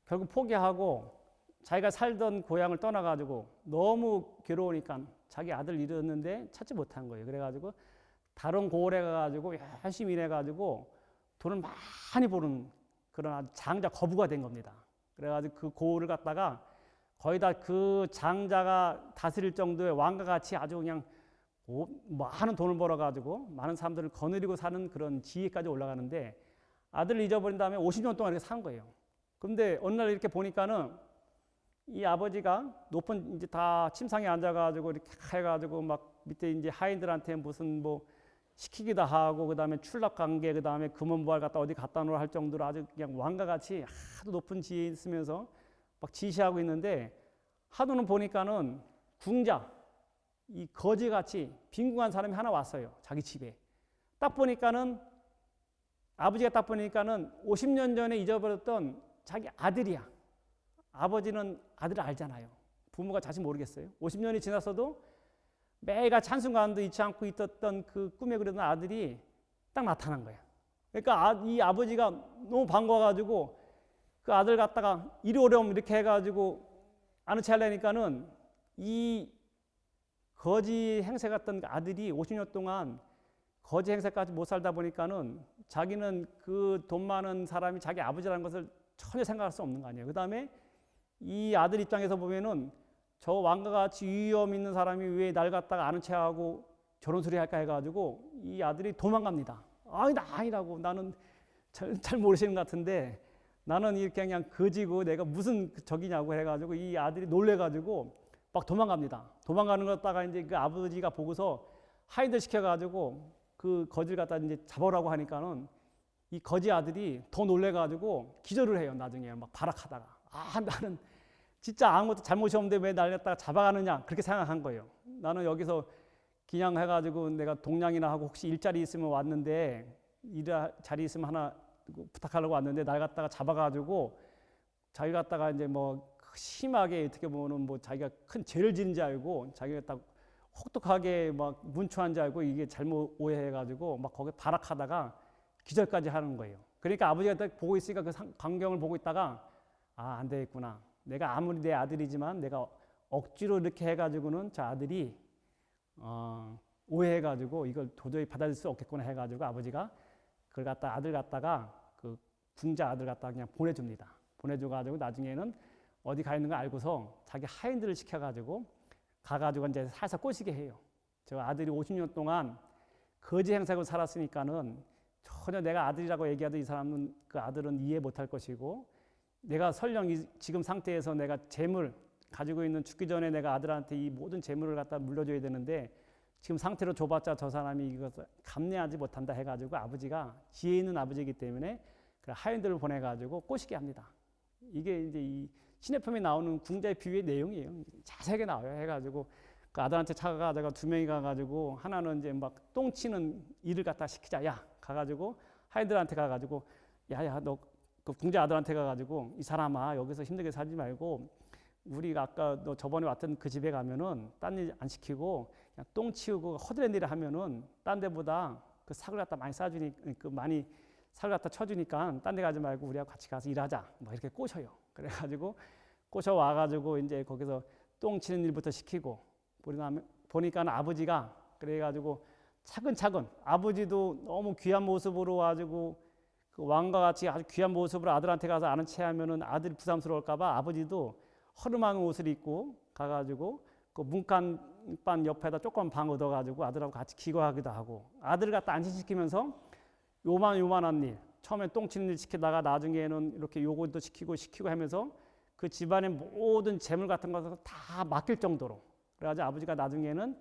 [SPEAKER 1] 결국 포기하고 자기가 살던 고향을 떠나가지고 너무 괴로우니까 자기 아들 잃었는데 찾지 못한 거예요. 그래가지고 다른 고을에 가가지고 열심히 일해가지고 돈을 많이 버는 그런 아주 장자 거부가 된 겁니다. 그래가지고 그 고을을 갖다가 거의 다 그 장자가 다스릴 정도의 왕과 같이 아주 그냥 많은 돈을 벌어가지고 많은 사람들을 거느리고 사는 그런 지위까지 올라가는데 아들을 잊어버린 다음에 50년 동안 이렇게 산 거예요. 그런데 어느 날 이렇게 보니까는 이 아버지가 높은 이제 다 침상에 앉아가지고 이렇게 해가지고 막 밑에 이제 하인들한테 무슨 뭐 시키기도 하고 그다음에 출납관계 그다음에 금은보화를 갖다 어디 갖다 놓으라 할 정도로 아주 그냥 왕과 같이 하도 높은 지위에 있으면서 막 지시하고 있는데 하도는 보니까는 궁자 이 거지같이 빈궁한 사람이 하나 왔어요. 자기 집에. 딱 보니까는 아버지가 딱 보니까는 50년 전에 잊어버렸던 자기 아들이야. 아버지는 아들을 알잖아요. 부모가 자식 모르겠어요. 50년이 지났어도 매일같이 한순간도 잊지 않고 있었던 그 꿈에 그리던 아들이 딱 나타난 거야. 그러니까 이 아버지가 너무 반가워가지고 그 아들 갖다가 이리 오렴 이렇게 해가지고 아는 체 하려니까는 이 거지 행세 같던 아들이 50년 동안 거지 행세까지 못 살다 보니까는 자기는 그 돈 많은 사람이 자기 아버지라는 것을 전혀 생각할 수 없는 거 아니에요. 그 다음에 이 아들 입장에서 보면은 저 왕과 같이 위험 있는 사람이 왜 날 갖다가 아는 체 하고 저런 소리 할까 해가지고 이 아들이 도망갑니다. 아니라고 나는 잘 모르시는 것 같은데 나는 이렇게 그냥 거지고 내가 무슨 적이냐고 해가지고 이 아들이 놀래가지고 막 도망갑니다. 도망가는 거 갖다가 이제 그 아버지가 보고서 하인들 시켜가지고 그 거지를 갖다 이제 잡으라고 하니까는 이 거지 아들이 더 놀래가지고 기절을 해요. 나중에 막 발악하다가 나는 진짜 아무것도 잘못이 없는데 왜 날 갖다가 잡아가느냐 그렇게 생각한 거예요. 나는 여기서 그냥 해가지고 내가 동냥이나 하고 혹시 일자리 있으면 왔는데 일 자리 있으면 하나 부탁하려고 왔는데 날 갖다가 잡아가지고 자기 갖다가 이제 뭐 심하게 어떻게 보면 뭐 자기가 큰 죄를 지은 줄 알고 자기가 딱 혹독하게 막 문초한 줄 알고 이게 잘못 오해해가지고 막 거기 발악하다가 기절까지 하는 거예요. 그러니까 아버지가 딱 보고 있으니까 그 광경을 보고 있다가 안 되겠구나. 내가 아무리 내 아들이지만 내가 억지로 이렇게 해가지고는 저 아들이 오해해가지고 이걸 도저히 받아들일 수 없겠구나 해가지고 아버지가 그걸 갖다 아들 갖다가 그 궁자 아들 갖다가 그냥 보내줍니다. 보내줘가지고 나중에는 어디 가 있는 거 알고서 자기 하인들을 시켜가지고 가가지고 이제 살살 꼬시게 해요. 저 아들이 50년 동안 거지 행사고 살았으니까는 전혀 내가 아들이라고 얘기하도 이 사람은 그 아들은 이해 못할 것이고 내가 설령 지금 상태에서 내가 재물 가지고 있는 죽기 전에 내가 아들한테 이 모든 재물을 갖다 물려줘야 되는데 지금 상태로 줘봤자 저 사람이 이것을 감내하지 못한다 해가지고 아버지가 지혜 있는 아버지이기 때문에 그 하인들을 보내가지고 꼬시게 합니다. 이게 이제 이 시네품에 나오는 궁자의 비유의 내용이에요. 자세하게 나와요. 해가지고 그 아들한테 차가다가 두 명이 가가지고 하나는 이제 막 똥치는 일을 갖다 시키자. 야 가가지고 하인들한테 가가지고 야야 너 그 궁자 아들한테 가가지고 이 사람아 여기서 힘들게 살지 말고 우리가 아까 너 저번에 왔던 그 집에 가면은 딴 일 안 시키고 그냥 똥 치우고 허드렛 일을 하면은 딴 데보다 그 삭을 갖다 많이 싸주니 그 많이 삭을 갖다 쳐주니까 딴 데 가지 말고 우리하고 같이 가서 일하자. 뭐 이렇게 꼬셔요. 그래가지고 꼬셔 와가지고 이제 거기서 똥 치는 일부터 시키고 보니까 아버지가 그래가지고 차근차근 아버지도 너무 귀한 모습으로 와가지고 그 왕과 같이 아주 귀한 모습으로 아들한테 가서 아는 체 하면은 아들이 부담스러울까봐 아버지도 허름한 옷을 입고 가가지고 그 문간반 옆에다 조그만 방 얻어가지고 아들하고 같이 기거하기도 하고 아들을 갖다 안심시키면서 요만한 일 처음엔 똥 치는 일 시키다가 나중에는 이렇게 요것도 시키고 하면서 그 집안의 모든 재물 같은 것을 다 맡길 정도로 그래가지고 아버지가 나중에는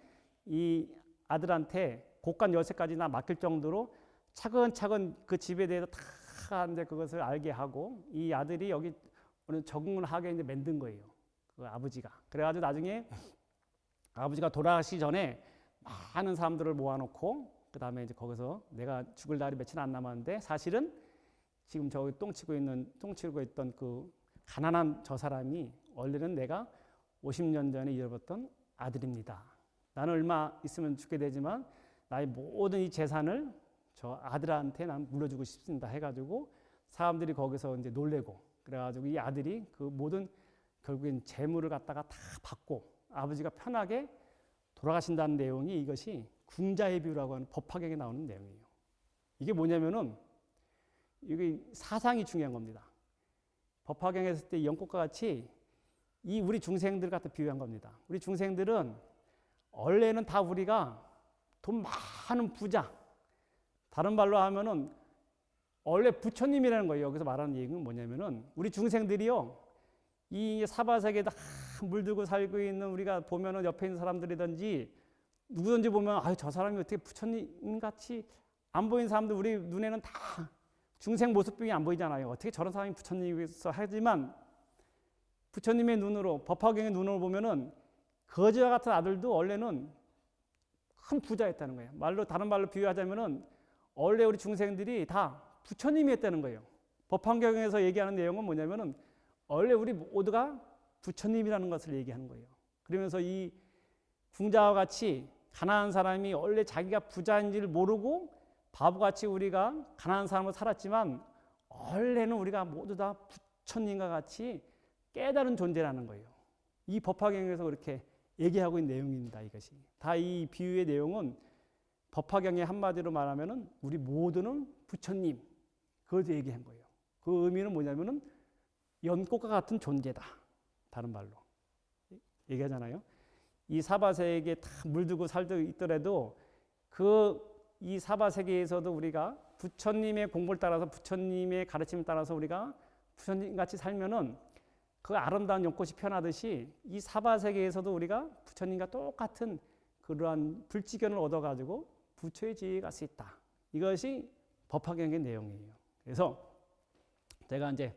[SPEAKER 1] 이 아들한테 곡간 열쇠까지나 맡길 정도로 차근차근 그 집에 대해서 다 이제 그것을 알게 하고 이 아들이 여기 적응을 하게 이제 만든 거예요. 그 아버지가. 그래가지고 나중에 아버지가 돌아가시기 전에 많은 사람들을 모아놓고 그 다음에 이제 거기서 내가 죽을 날이 며칠 안 남았는데 사실은 지금 저기 똥 치고 있던 그 가난한 저 사람이 원래는 내가 50년 전에 잃어버렸던 아들입니다. 나는 얼마 있으면 죽게 되지만 나의 모든 이 재산을 저 아들한테 난 물려주고 싶습니다 해가지고 사람들이 거기서 이제 놀래고 그래가지고 이 아들이 그 모든 결국엔 재물을 갖다가 다 받고 아버지가 편하게 돌아가신다는 내용이 이것이 궁자의 비유라고 하는 법화경에 나오는 내용이에요. 이게 뭐냐면은 이게 사상이 중요한 겁니다. 법화경에 있을 때 연꽃과 같이 이 우리 중생들 갖다 비유한 겁니다. 우리 중생들은 원래는 다 우리가 돈 많은 부자, 다른 말로 하면은 원래 부처님이라는 거예요. 여기서 말하는 얘기는 뭐냐면은 우리 중생들이요, 이 사바세계에 다 물들고 살고 있는 우리가 보면은 옆에 있는 사람들이든지 누구든지 보면 아유 저 사람이 어떻게 부처님 같이 안 보이는 사람들 우리 눈에는 다 중생 모습병이 안 보이잖아요. 어떻게 저런 사람이 부처님이겠어 하지만 부처님의 눈으로 법화경의 눈으로 보면은 거지와 같은 아들도 원래는 큰 부자였다는 거예요. 다른 말로 비유하자면은 원래 우리 중생들이 다 부처님이었다는 거예요. 법화경에서 얘기하는 내용은 뭐냐면은 원래 우리 모두가 부처님이라는 것을 얘기하는 거예요. 그러면서 이 궁자와 같이 가난한 사람이 원래 자기가 부자인지를 모르고 바보같이 우리가 가난한 사람으로 살았지만 원래는 우리가 모두 다 부처님과 같이 깨달은 존재라는 거예요. 이 법화경에서 그렇게 얘기하고 있는 내용입니다. 이것이 다 이 비유의 내용은 법화경의 한마디로 말하면은 우리 모두는 부처님 그것을 얘기한 거예요. 그 의미는 뭐냐면은 연꽃과 같은 존재다. 다른 말로 얘기하잖아요. 이 사바세계에 다 물들고 살고 있더라도 이 사바세계에서도 우리가 부처님의 공부를 따라서 부처님의 가르침을 따라서 우리가 부처님같이 살면은 그 아름다운 연꽃이 피어나듯이 이 사바세계에서도 우리가 부처님과 똑같은 그러한 불지견을 얻어가지고 부처의 지혜에 갈 수 있다. 이것이 법화경의 내용이에요. 그래서 제가 이제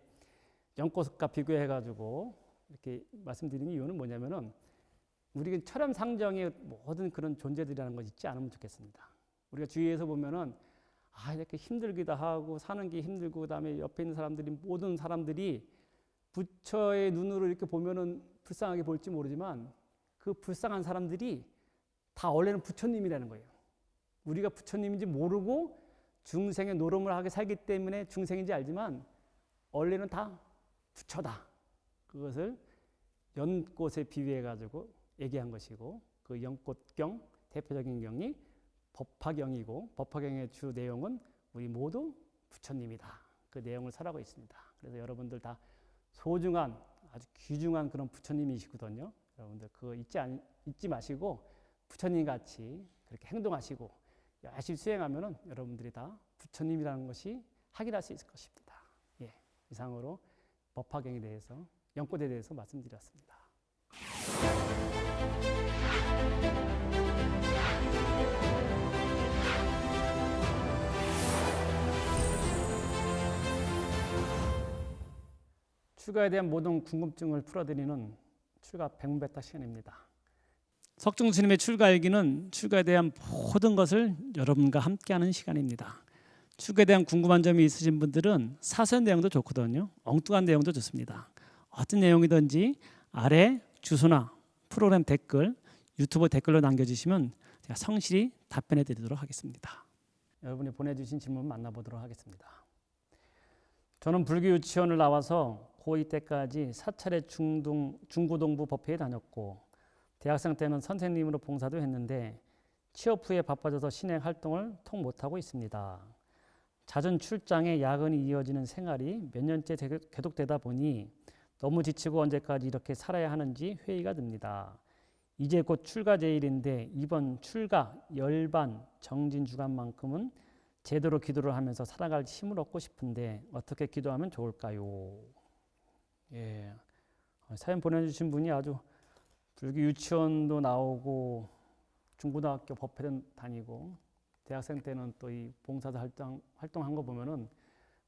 [SPEAKER 1] 연꽃과 비교해가지고 이렇게 말씀드리는 이유는 뭐냐면은 우리가 철암 상정의 모든 그런 존재들이라는 걸 잊지 않으면 좋겠습니다. 우리가 주위에서 보면은 이렇게 힘들기도 하고 사는 게 힘들고 그다음에 옆에 있는 사람들이 모든 사람들이 부처의 눈으로 이렇게 보면은 불쌍하게 볼지 모르지만 그 불쌍한 사람들이 다 원래는 부처님이라는 거예요. 우리가 부처님인지 모르고 중생의 노름을 하게 살기 때문에 중생인지 알지만 원래는 다 부처다. 그것을 연꽃에 비유해 가지고 얘기한 것이고 그 연꽃경 대표적인 경이 법화경이고 법화경의 주 내용은 우리 모두 부처님이다. 그 내용을 설하고 있습니다. 그래서 여러분들 다 소중한 아주 귀중한 그런 부처님이시거든요. 여러분들 그거 잊지 마시고 부처님 같이 그렇게 행동하시고 열심히 수행하면은 여러분들이 다 부처님이라는 것이 확인할 수 있을 것입니다. 예, 이상으로 법화경에 대해서 연꽃에 대해서 말씀드렸습니다. 출가에 대한 모든 궁금증을 풀어드리는 출가 백문백답 시간입니다. 석중 스님의 출가일기는 출가에 대한 모든 것을 여러분과 함께하는 시간입니다. 출가에 대한 궁금한 점이 있으신 분들은 사설 내용도 좋거든요. 엉뚱한 내용도 좋습니다. 어떤 내용이든지 아래 주소나 프로그램 댓글, 유튜브 댓글로 남겨주시면 제가 성실히 답변해 드리도록 하겠습니다. 여러분이 보내주신 질문 만나보도록 하겠습니다. 저는 불교 유치원을 나와서 고2 때까지 사찰의 중고등부 법회에 다녔고 대학생 때는 선생님으로 봉사도 했는데 취업 후에 바빠져서 신행 활동을 통 못하고 있습니다. 잦은 출장에 야근이 이어지는 생활이 몇 년째 계속되다 보니 너무 지치고 언제까지 이렇게 살아야 하는지 회의가 듭니다. 이제 곧 출가제일인데 이번 출가 열반 정진 주간만큼은 제대로 기도를 하면서 살아갈 힘을 얻고 싶은데 어떻게 기도하면 좋을까요? 예, 사연 보내주신 분이 아주 불교 유치원도 나오고 중고등학교 법회도 다니고 대학생 때는 또 이 봉사도 활동한 거 보면은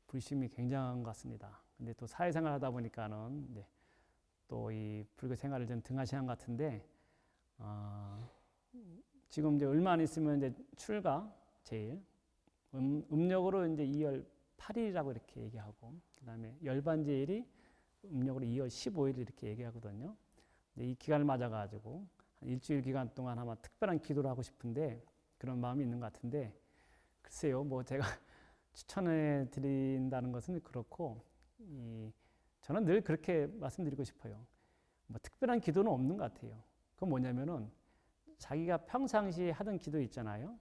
[SPEAKER 1] 불심이 굉장한 것 같습니다. 근데 또 사회생활 하다 보니까는 또 이 불교 생활을 좀 등하시한 것 같은데 지금 이제 얼마 안 있으면 이제 출가 제일 음력으로 이제 2월 8일이라고 이렇게 얘기하고 그다음에 열반제일이 음력으로 2월 15일 이렇게 얘기하거든요. 근데 이 기간을 맞아가지고 한 일주일 기간 동안 아마 특별한 기도를 하고 싶은데 그런 마음이 있는 것 같은데 글쎄요, 뭐 제가 추천해 드린다는 것은 그렇고 저는 늘 그렇게 말씀드리고 싶어요. 뭐 특별한 기도는 없는 것 같아요. 그건 뭐냐면은 자기가 평상시에 하던 기도 있잖아요.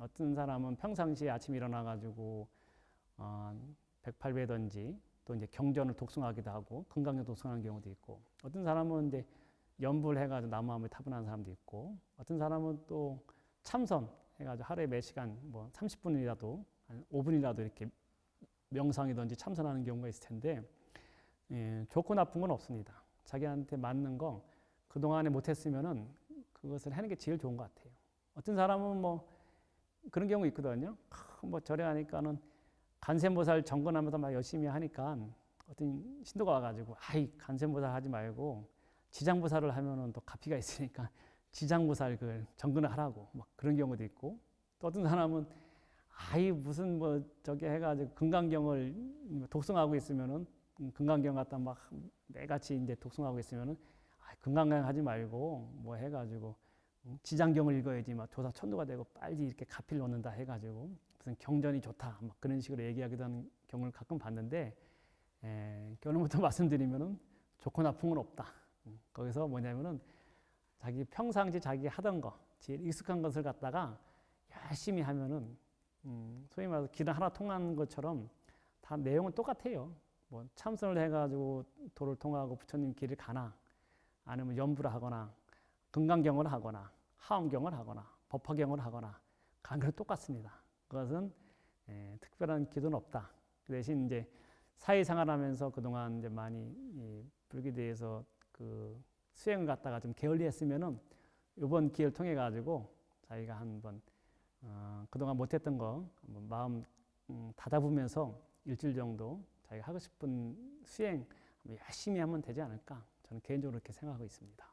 [SPEAKER 1] 어떤 사람은 평상시에 아침에 일어나가지고 108배든지 또 이제 경전을 독송하기도 하고 금강경 독송하는 경우도 있고, 어떤 사람은 이제 연불 해가지고 나무함을 타분하는 사람도 있고, 어떤 사람은 또 참선 해가지고 하루에 몇 시간 뭐 30분이라도 한 5분이라도 이렇게 명상이든지 참선하는 경우가 있을 텐데, 좋고 나쁜 건 없습니다. 자기한테 맞는 거 그동안에 못했으면은 그것을 하는 게 제일 좋은 것 같아요. 어떤 사람은 뭐 그런 경우 있거든요. 뭐 절에 하니까는 간센보살 정건하면서 막 열심히 하니까 어떤 신도가 와가지고 아이 간센보살 하지 말고 지장보살을 하면은 또 가피가 있으니까 지장보살 그 정근을 하라고 막 그런 경우도 있고, 또 어떤 사람은 아이 무슨 뭐 저기 해가지고 금강경을 독송하고 있으면은 금강경 갖다 막 매같이 이제 독송하고 있으면은 금강경 하지 말고 뭐 해가지고 지장경을 읽어야지 막 조사 천도가 되고 빨리 이렇게 가피를 놓는다 해가지고 무슨 경전이 좋다 막 그런 식으로 얘기하기도 하는 경우를 가끔 봤는데, 결론부터 말씀드리면은 좋고 나쁜 건 없다. 거기서 뭐냐면은 자기 평상시 자기 하던 거 제일 익숙한 것을 갖다가 열심히 하면은 소위 말해서 길 하나 통하는 것처럼 다 내용은 똑같아요. 뭐 참선을 해가지고 도를 통하고 부처님 길을 가나, 아니면 연부를 하거나 금강경을 하거나 하엄경을 하거나 법화경을 하거나 가는 건 똑같습니다. 그것은 특별한 기도는 없다. 그 대신 이제 사회생활하면서 그동안 이제 많이 불기대에서 그 수행을 갖다가 좀 게을리했으면은 이번 기회를 통해 가지고 자기가 한번 그동안 못했던 거 한번 마음 다잡으면서 일주일 정도 자기가 하고 싶은 수행 열심히 하면 되지 않을까, 저는 개인적으로 그렇게 생각하고 있습니다.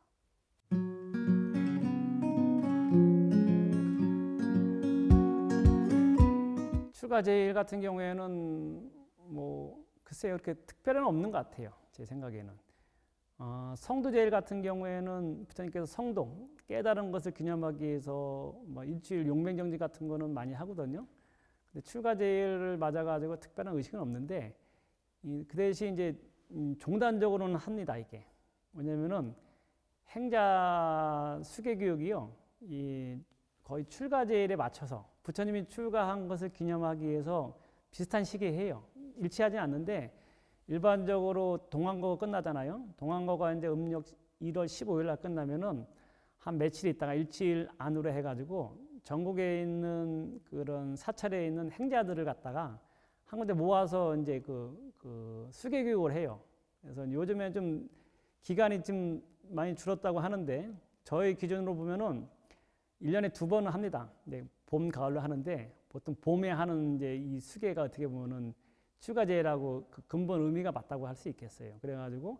[SPEAKER 1] 출가제일 같은 경우에는 뭐 글쎄요, 그렇게 특별한 없는 것 같아요. 제 생각에는 성도제일 같은 경우에는 부처님께서 성도 깨달은 것을 기념하기 위해서 뭐 일주일 용맹정지 같은 거는 많이 하거든요. 근데 출가제일을 맞아가지고 특별한 의식은 없는데, 그 대신 이제 종단적으로는 합니다. 이게 뭐냐면은 행자 수계 교육이요, 거의 출가제일에 맞춰서 부처님이 출가한 것을 기념하기 위해서 비슷한 시기에 해요. 일치하지 않는데 일반적으로 동안거가 끝나잖아요. 동안거가 이제 음력 1월 15일 날 끝나면은 한 며칠 있다가 일주일 안으로 해가지고 전국에 있는 그런 사찰에 있는 행자들을 갖다가 한 군데 모아서 이제 그 수계 교육을 해요. 그래서 요즘에 좀 기간이 좀 많이 줄었다고 하는데, 저희 기준으로 보면은 1년에 2번은 합니다. 네, 봄, 가을로 하는데 보통 봄에 하는 이제 이 수계가 어떻게 보면은 출가제라고 그 근본 의미가 맞다고 할 수 있겠어요. 그래가지고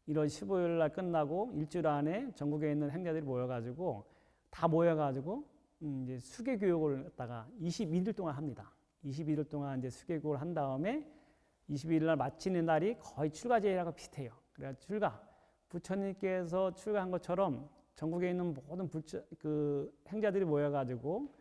[SPEAKER 1] 1월 15일 날 끝나고 일주일 안에 전국에 있는 행자들이 모여가지고 다 모여가지고 이제 수계 교육을 갖다가 21일 동안 합니다. 21일 동안 이제 수계 교육을 한 다음에 22일 날 마치는 날이 거의 출가제라고 비슷해요. 그래서 부처님께서 출가한 것처럼 전국에 있는 모든 그 행자들이 모여가지고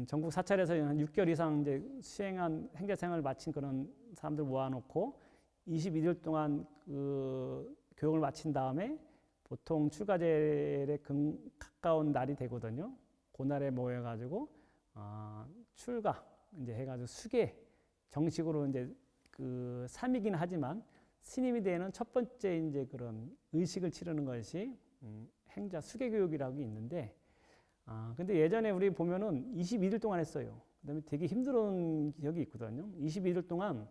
[SPEAKER 1] 전국 사찰에서 한 6개월 이상 이제 수행한 행자 생활을 마친 그런 사람들 모아놓고 21일 동안 그 교육을 마친 다음에 보통 출가제에 가까운 날이 되거든요. 그날에 모여가지고 출가 이제 해가지고 수계 정식으로 이제 그 3이긴 하지만 스님이 되는 첫 번째 이제 그런 의식을 치르는 것이 행자 수계 교육이라고 있는데, 근데 예전에 우리 보면은 21일 동안 했어요. 그다음에 되게 힘든 기억이 있거든요. 21일 동안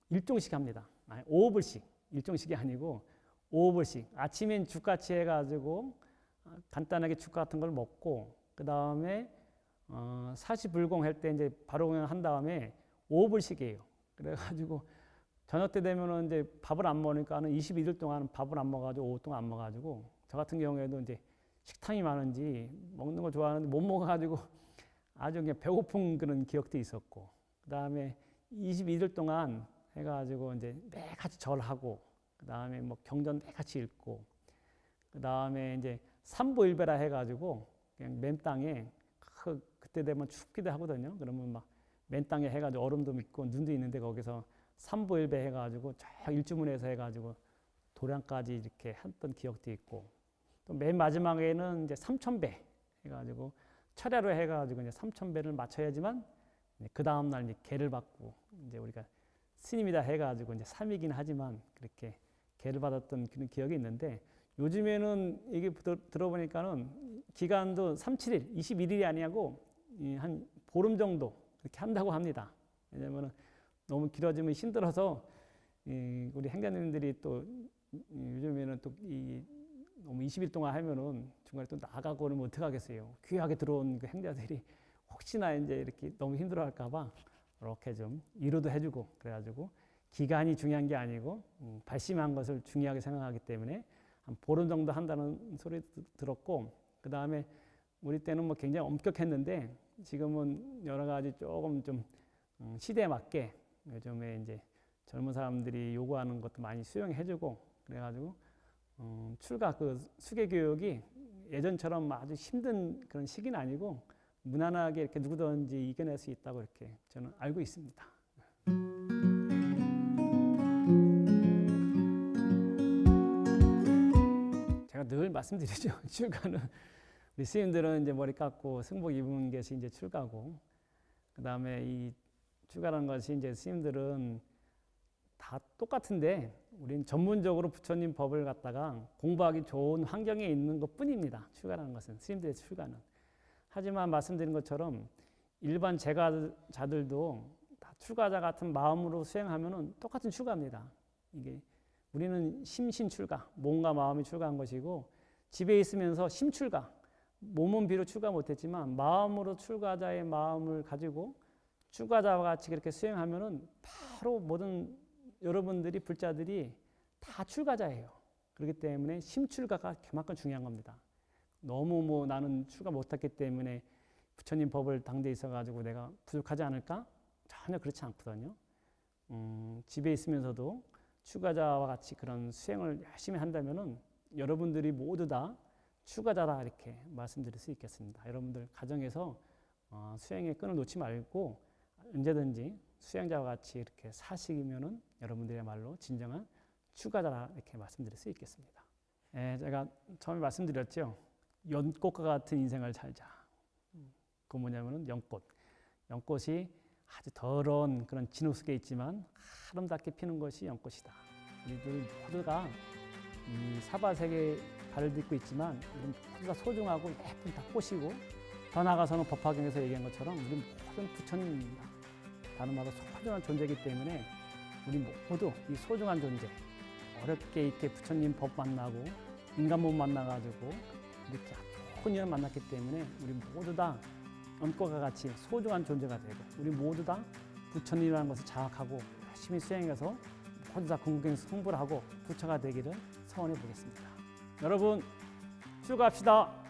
[SPEAKER 1] 일종씩 합니다. 아니, 5법을씩, 일종씩이 아니고 5법을씩. 아침엔 죽같이 해가지고 간단하게 죽 같은 걸 먹고, 그 다음에 사시불공 할 때 이제 바로 한 다음에 5법을씩이에요. 그래가지고 저녁 때 되면은 이제 밥을 안 먹으니까는 21일 동안 밥을 안 먹어가지고 오후 동안 안 먹어가지고, 저 같은 경우에도 이제 식탐이 많은지 먹는 걸 좋아하는데 못 먹어가지고 아주 그냥 배고픈 그런 기억도 있었고, 그 다음에 21일 동안 해가지고 이제 매같이 절하고, 그 다음에 뭐 경전 매같이 읽고, 그 다음에 이제 삼보일배라 해가지고 그냥 맨 땅에 그때 되면 춥기도 하거든요. 그러면 막 맨 땅에 해가지고 얼음도 있고 눈도 있는데 거기서 삼보일배 해가지고 쫙 일주문에서 해가지고 도량까지 이렇게 했던 기억도 있고, 또 맨 마지막에는 이제 3,000배 해가지고 철야로 해가지고 이제 3,000배를 맞춰야지만 그 다음 날 이제 계를 받고, 이제 우리가 스님이다 해가지고 이제 3이긴 하지만 그렇게 계를 받았던 그런 기억이 있는데, 요즘에는 이게 들어보니까는 기간도 37일, 21일이 아니고 한 보름 정도 그렇게 한다고 합니다. 왜냐면은 너무 길어지면 힘들어서 우리 행자님들이 또 요즘에는 또 너무 20일 동안 하면은 중간에 또 나가고 그러면 어떡하겠어요. 귀하게 들어온 그 행자들이 혹시나 이제 이렇게 너무 힘들어할까봐 이렇게 좀 위로도 해주고, 그래가지고 기간이 중요한 게 아니고 발심한 것을 중요하게 생각하기 때문에 한 보름 정도 한다는 소리 들었고, 그 다음에 우리 때는 뭐 굉장히 엄격했는데 지금은 여러 가지 조금 좀 시대에 맞게 요즘에 이제 젊은 사람들이 요구하는 것도 많이 수용해주고, 그래가지고 출가 그 수계 교육이 예전처럼 아주 힘든 그런 시기는 아니고 무난하게 이렇게 누구든지 이겨낼 수 있다고 이렇게 저는 알고 있습니다. 제가 늘 말씀드리죠. 출가는 우리 스님들은 이제 머리 깎고 승복 입은 것이 이제 출가고, 그 다음에 이 출가라는 것이 이제 스님들은 다 똑같은데 우리는 전문적으로 부처님 법을 갖다가 공부하기 좋은 환경에 있는 것 뿐입니다. 출가라는 것은, 스님들의 출가는. 하지만 말씀드린 것처럼 일반 제가자들도 다 출가자 같은 마음으로 수행하면은 똑같은 출가입니다. 이게 우리는 심신출가, 몸과 마음이 출가한 것이고, 집에 있으면서 심출가, 몸은 비록 출가 못했지만 마음으로 출가자의 마음을 가지고 출가자와 같이 그렇게 수행하면은 바로 모든 여러분들이 불자들이 다 출가자예요. 그렇기 때문에 심출가가 그만큼 중요한 겁니다. 너무 뭐 나는 출가 못했기 때문에 부처님 법을 당대에 있어가지고 내가 부족하지 않을까? 전혀 그렇지 않거든요. 집에 있으면서도 출가자와 같이 그런 수행을 열심히 한다면은 여러분들이 모두 다 출가자다 이렇게 말씀드릴 수 있겠습니다. 여러분들 가정에서 수행의 끈을 놓지 말고 언제든지 수행자와 같이 이렇게 사시면은 여러분들이야말로 진정한 출가자라 이렇게 말씀드릴 수 있겠습니다. 제가 처음에 말씀드렸죠. 연꽃과 같은 인생을 살자. 그 뭐냐면은 연꽃. 연꽃이 아주 더러운 그런 진흙 속에 있지만 아름답게 피는 것이 연꽃이다. 우리들 모두가 이 사바세계에 발을 딛고 있지만 우리 모두가 소중하고 예쁜 다 꽃이고, 더 나아가서는 법화경에서 얘기한 것처럼 우리 모든 부처님입니다. 다른 말로 소중한 존재이기 때문에 우리 모두 이 소중한 존재, 어렵게 이렇게 부처님 법 만나고 인간 몸 만나가지고 이렇게 좋은 인연 만났기 때문에 우리 모두 다 연꽃과 같이 소중한 존재가 되고, 우리 모두 다 부처님이라는 것을 자각하고 열심히 수행해서 모두 다 궁극에서 성불하고 부처가 되기를 소원해 보겠습니다. 여러분 출가합시다.